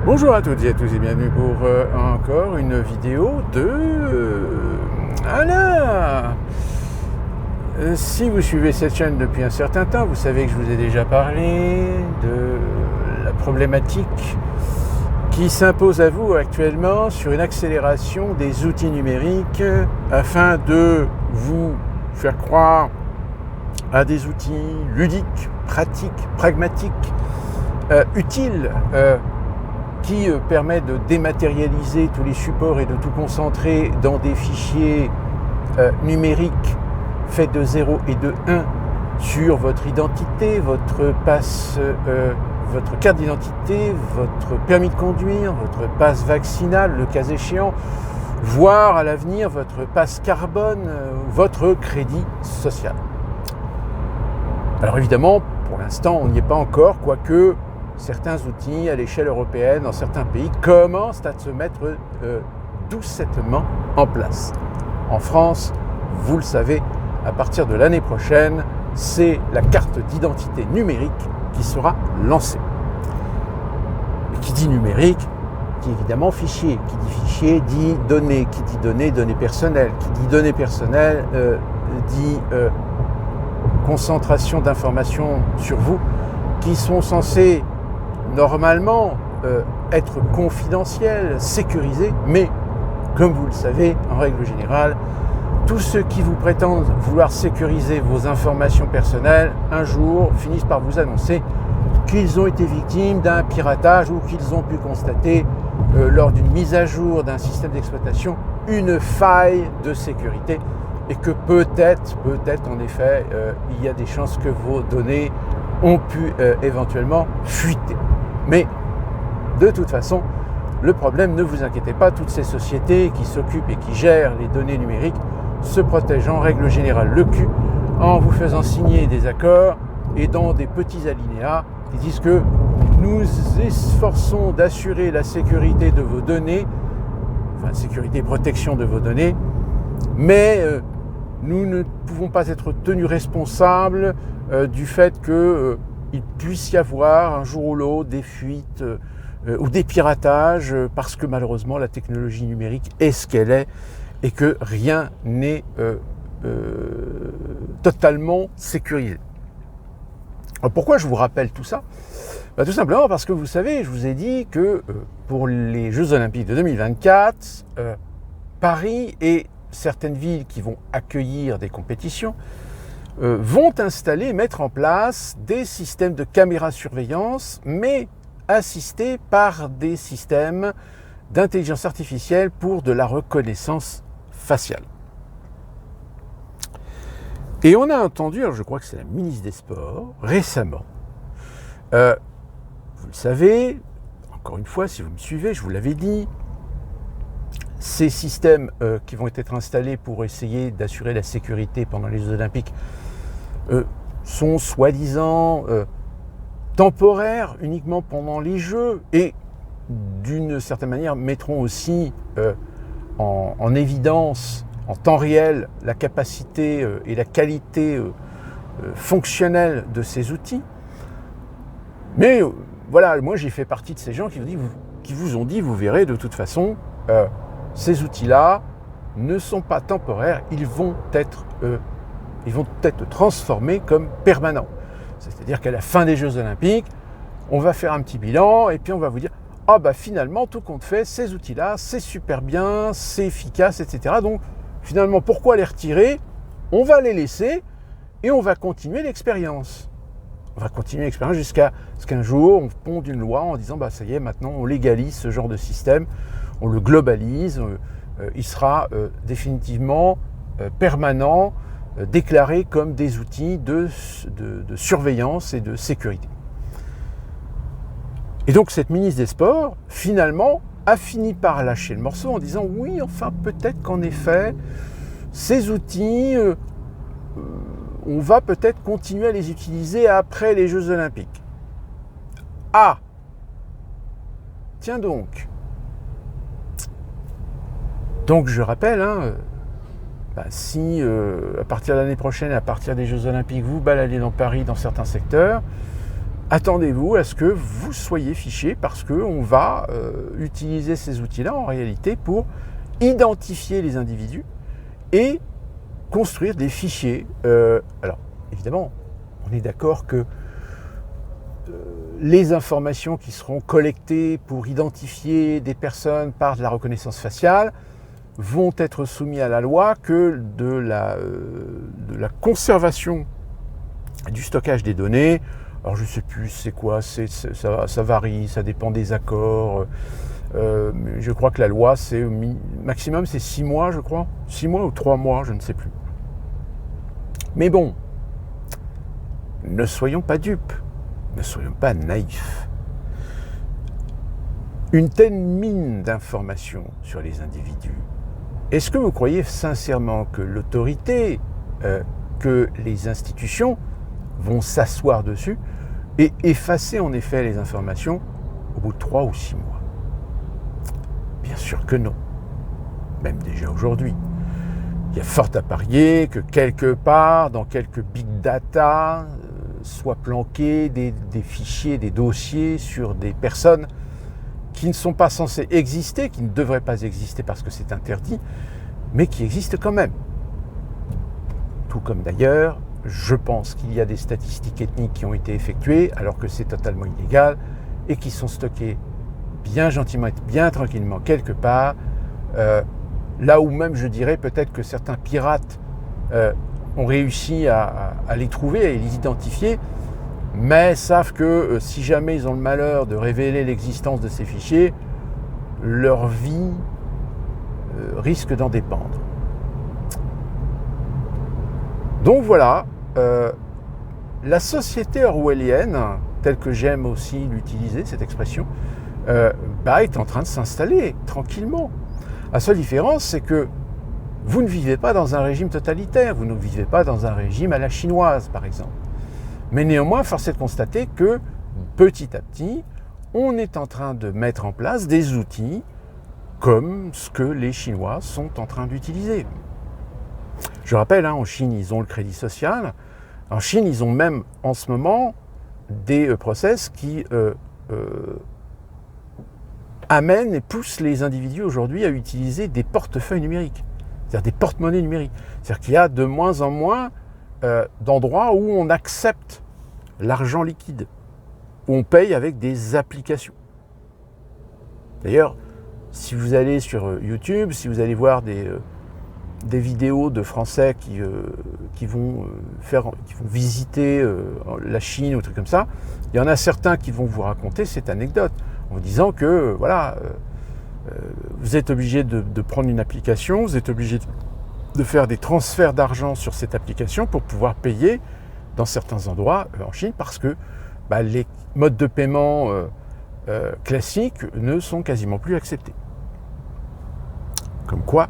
Bonjour à toutes et à tous et bienvenue pour encore une vidéo de Alain. Si vous suivez cette chaîne depuis un certain temps, vous savez que je vous ai déjà parlé de la problématique qui s'impose à vous actuellement sur une accélération des outils numériques afin de vous faire croire à des outils ludiques, pratiques, pragmatiques, utiles, qui permet de dématérialiser tous les supports et de tout concentrer dans des fichiers numériques faits de 0 et de 1 sur votre identité, votre votre carte d'identité, votre permis de conduire, votre passe vaccinal, le cas échéant, voire à l'avenir votre passe carbone, votre crédit social. Alors évidemment, pour l'instant, on n'y est pas encore, quoique certains outils à l'échelle européenne, dans certains pays, commencent à se mettre doucettement en place. En France, vous le savez, à partir de l'année prochaine, c'est la carte d'identité numérique qui sera lancée. Et qui dit numérique, dit évidemment fichier. Qui dit fichier, dit données. Qui dit données, données personnelles. Qui dit données personnelles, dit concentration d'informations sur vous qui sont censées normalement être confidentielles, sécurisées, mais comme vous le savez, en règle générale, tous ceux qui vous prétendent vouloir sécuriser vos informations personnelles, un jour finissent par vous annoncer qu'ils ont été victimes d'un piratage ou qu'ils ont pu constater lors d'une mise à jour d'un système d'exploitation une faille de sécurité et que peut-être en effet, il y a des chances que vos données ont pu éventuellement fuiter. Mais de toute façon, le problème, ne vous inquiétez pas, toutes ces sociétés qui s'occupent et qui gèrent les données numériques se protègent en règle générale le cul en vous faisant signer des accords et dans des petits alinéas qui disent que nous efforçons d'assurer la sécurité de vos données, enfin sécurité et protection de vos données, mais nous ne pouvons pas être tenus responsables du fait qu'il puisse y avoir un jour ou l'autre des fuites ou des piratages parce que malheureusement la technologie numérique est ce qu'elle est et que rien n'est totalement sécurisé. Alors pourquoi je vous rappelle tout ça ? Tout simplement parce que vous savez, je vous ai dit que pour les Jeux Olympiques de 2024, Paris et certaines villes qui vont accueillir des compétitions vont installer, mettre en place des systèmes de caméra-surveillance, mais assistés par des systèmes d'intelligence artificielle pour de la reconnaissance faciale. Et on a entendu, alors je crois que c'est la ministre des Sports, récemment, vous le savez, encore une fois, si vous me suivez, je vous l'avais dit, ces systèmes qui vont être installés pour essayer d'assurer la sécurité pendant les Jeux Olympiques sont soi-disant temporaires uniquement pendant les Jeux et d'une certaine manière mettront aussi en évidence en temps réel la capacité et la qualité fonctionnelle de ces outils. Mais voilà, moi j'ai fait partie de ces gens qui vous ont dit, vous verrez de toute façon, ces outils-là ne sont pas temporaires, ils vont être transformés comme permanents. C'est-à-dire qu'à la fin des Jeux Olympiques, on va faire un petit bilan et puis on va vous dire « Ah bah finalement, tout compte fait, ces outils-là, c'est super bien, c'est efficace, etc. » Donc finalement, pourquoi les retirer ? On va les laisser et on va continuer l'expérience. On va continuer l'expérience jusqu'à ce qu'un jour, on ponde une loi en disant « Bah ça y est, maintenant on légalise ce genre de système, on le globalise, il sera définitivement permanent, déclarés comme des outils de surveillance et de sécurité. » Et donc cette ministre des Sports, finalement, a fini par lâcher le morceau en disant « Oui, enfin peut-être qu'en effet, ces outils, on va peut-être continuer à les utiliser après les Jeux Olympiques. » Ah ! Tiens donc. Donc je rappelle, si à partir de l'année prochaine, à partir des Jeux Olympiques, vous baladez dans Paris, dans certains secteurs, attendez-vous à ce que vous soyez fiché parce qu'on va utiliser ces outils-là en réalité pour identifier les individus et construire des fichiers. Alors, évidemment, on est d'accord que les informations qui seront collectées pour identifier des personnes par de la reconnaissance faciale vont être soumises à la loi, que de la conservation du stockage des données. Alors je ne sais plus c'est quoi, ça varie, ça dépend des accords. Je crois que la loi, c'est maximum c'est 6 mois, je crois. 6 mois ou 3 mois, je ne sais plus. Mais bon, ne soyons pas dupes, ne soyons pas naïfs. Une telle mine d'informations sur les individus, est-ce que vous croyez sincèrement que l'autorité, que les institutions vont s'asseoir dessus et effacer en effet les informations au bout de 3 ou 6 mois? Bien sûr que non, même déjà aujourd'hui. Il y a fort à parier que quelque part, dans quelques big data, soient planqués des fichiers, des dossiers sur des personnes qui ne sont pas censées exister, qui ne devraient pas exister parce que c'est interdit, mais qui existent quand même. Tout comme d'ailleurs, je pense qu'il y a des statistiques ethniques qui ont été effectuées alors que c'est totalement illégal et qui sont stockées bien gentiment et bien tranquillement quelque part, là où même je dirais peut-être que certains pirates ont réussi à les trouver, à les identifier, mais savent que si jamais ils ont le malheur de révéler l'existence de ces fichiers, leur vie risque d'en dépendre. Donc voilà, la société orwellienne, telle que j'aime aussi l'utiliser, cette expression, est en train de s'installer tranquillement. La seule différence, c'est que vous ne vivez pas dans un régime totalitaire, vous ne vivez pas dans un régime à la chinoise, par exemple. Mais néanmoins, force est de constater que, petit à petit, on est en train de mettre en place des outils comme ce que les Chinois sont en train d'utiliser. Je rappelle, en Chine, ils ont le crédit social. En Chine, ils ont même, en ce moment, des process qui amènent et poussent les individus aujourd'hui à utiliser des portefeuilles numériques, c'est-à-dire des porte-monnaies numériques. C'est-à-dire qu'il y a de moins en moins d'endroits où on accepte l'argent liquide, où on paye avec des applications. D'ailleurs, si vous allez sur YouTube, si vous allez voir des vidéos de Français qui vont visiter la Chine ou des trucs comme ça, il y en a certains qui vont vous raconter cette anecdote en vous disant que vous êtes obligé de prendre une application, vous êtes obligé de faire des transferts d'argent sur cette application pour pouvoir payer dans certains endroits en Chine parce que les modes de paiement classiques ne sont quasiment plus acceptés. Comme quoi,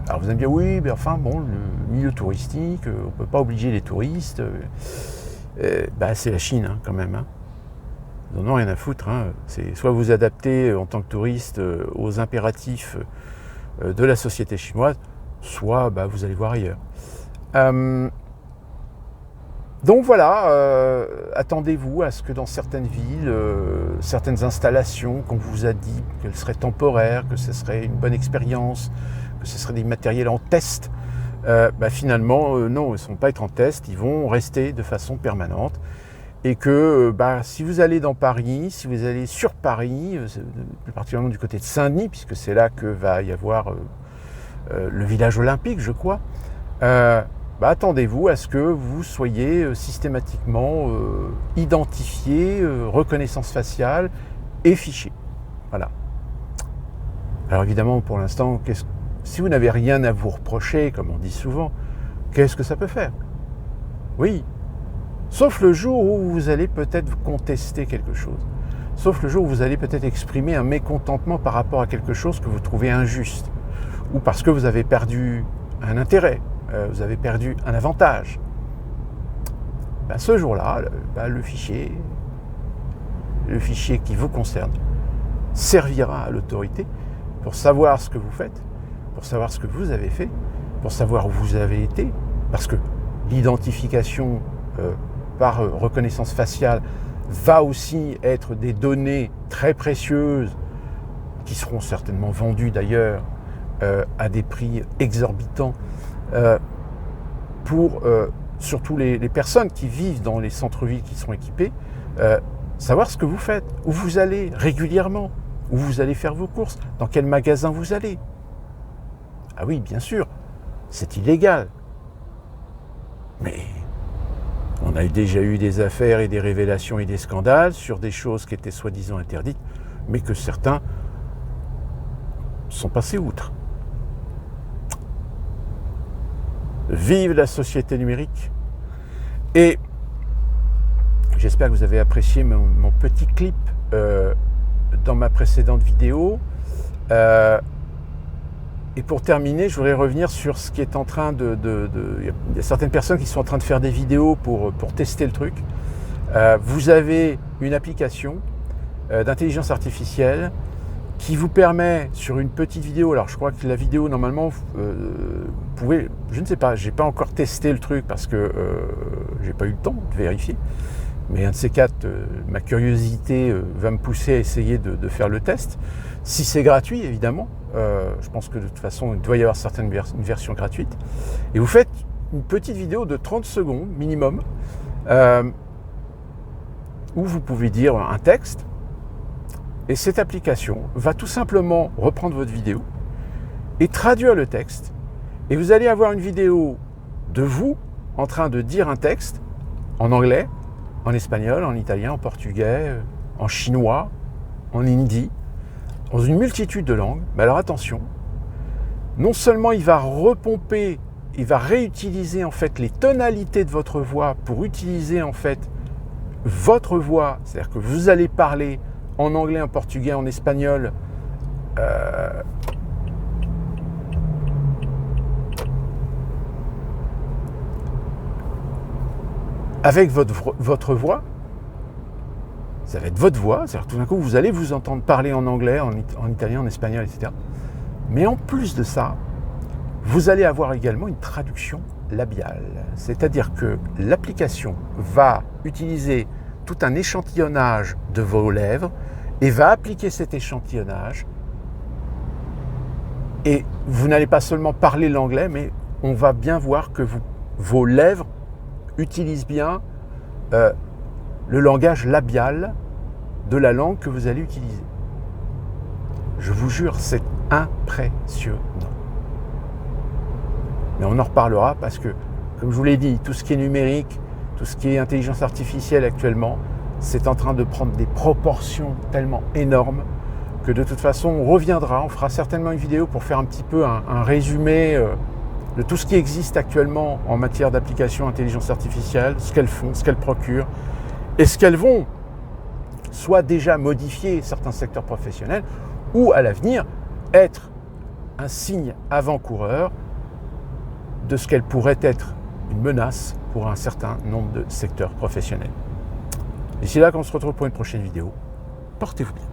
alors vous allez me dire oui, mais enfin bon, le milieu touristique, on ne peut pas obliger les touristes. C'est la Chine quand même. Ils n'en ont rien à foutre. C'est soit vous adaptez en tant que touriste aux impératifs de la société chinoise, soit vous allez voir ailleurs. Donc voilà, attendez-vous à ce que dans certaines villes, certaines installations qu'on vous a dit qu'elles seraient temporaires, que ce serait une bonne expérience, que ce serait des matériels en test, finalement, non, ils ne vont pas être en test, ils vont rester de façon permanente. Et que si vous allez dans Paris, si vous allez sur Paris, plus particulièrement du côté de Saint-Denis, puisque c'est là que va y avoir le village olympique, je crois, attendez-vous à ce que vous soyez systématiquement identifié, reconnaissance faciale et fiché. Voilà. Alors évidemment, pour l'instant, si vous n'avez rien à vous reprocher, comme on dit souvent, qu'est-ce que ça peut faire? Oui. Sauf le jour où vous allez peut-être contester quelque chose. Sauf le jour où vous allez peut-être exprimer un mécontentement par rapport à quelque chose que vous trouvez injuste. Ou parce que vous avez perdu un intérêt, vous avez perdu un avantage. Ce jour-là, le fichier qui vous concerne servira à l'autorité pour savoir ce que vous faites, pour savoir ce que vous avez fait, pour savoir où vous avez été, parce que l'identification par reconnaissance faciale va aussi être des données très précieuses qui seront certainement vendues d'ailleurs à des prix exorbitants pour surtout les personnes qui vivent dans les centres-villes qui sont équipés, savoir ce que vous faites, où vous allez régulièrement, où vous allez faire vos courses, dans quel magasin vous allez. Ah oui, bien sûr, c'est illégal. Mais on a déjà eu des affaires et des révélations et des scandales sur des choses qui étaient soi-disant interdites, mais que certains sont passés outre. Vive la société numérique. Et j'espère que vous avez apprécié mon petit clip dans ma précédente vidéo. Et pour terminer, je voudrais revenir sur ce qui est en train il y a certaines personnes qui sont en train de faire des vidéos pour tester le truc. Vous avez une application d'intelligence artificielle qui vous permet, sur une petite vidéo, alors je crois que la vidéo, normalement, vous pouvez, je ne sais pas, j'ai pas encore testé le truc parce que j'ai pas eu le temps de vérifier, mais un de ces quatre, ma curiosité va me pousser à essayer de faire le test. Si c'est gratuit, évidemment, je pense que de toute façon, il doit y avoir une version gratuite, et vous faites une petite vidéo de 30 secondes minimum, où vous pouvez dire un texte. Et cette application va tout simplement reprendre votre vidéo et traduire le texte. Et vous allez avoir une vidéo de vous en train de dire un texte en anglais, en espagnol, en italien, en portugais, en chinois, en hindi, dans une multitude de langues. Mais alors attention, non seulement il va repomper, il va réutiliser en fait les tonalités de votre voix pour utiliser en fait votre voix, c'est-à-dire que vous allez parler en anglais, en portugais, en espagnol, avec votre voix, ça va être votre voix, c'est-à-dire tout d'un coup vous allez vous entendre parler en anglais, en italien, en espagnol, etc. Mais en plus de ça, vous allez avoir également une traduction labiale, c'est-à-dire que l'application va utiliser tout un échantillonnage de vos lèvres et va appliquer cet échantillonnage, et vous n'allez pas seulement parler l'anglais, mais on va bien voir que vos lèvres utilisent bien le langage labial de la langue que vous allez utiliser. Je vous jure, c'est impressionnant. Mais on en reparlera parce que, comme je vous l'ai dit, tout ce qui est numérique, tout ce qui est intelligence artificielle actuellement, c'est en train de prendre des proportions tellement énormes que de toute façon on reviendra, on fera certainement une vidéo pour faire un petit peu un résumé de tout ce qui existe actuellement en matière d'application intelligence artificielle, ce qu'elles font, ce qu'elles procurent, et ce qu'elles vont soit déjà modifier certains secteurs professionnels, ou à l'avenir être un signe avant-coureur de ce qu'elles pourraient être une menace pour un certain nombre de secteurs professionnels. D'ici là, quand on se retrouve pour une prochaine vidéo, portez-vous bien.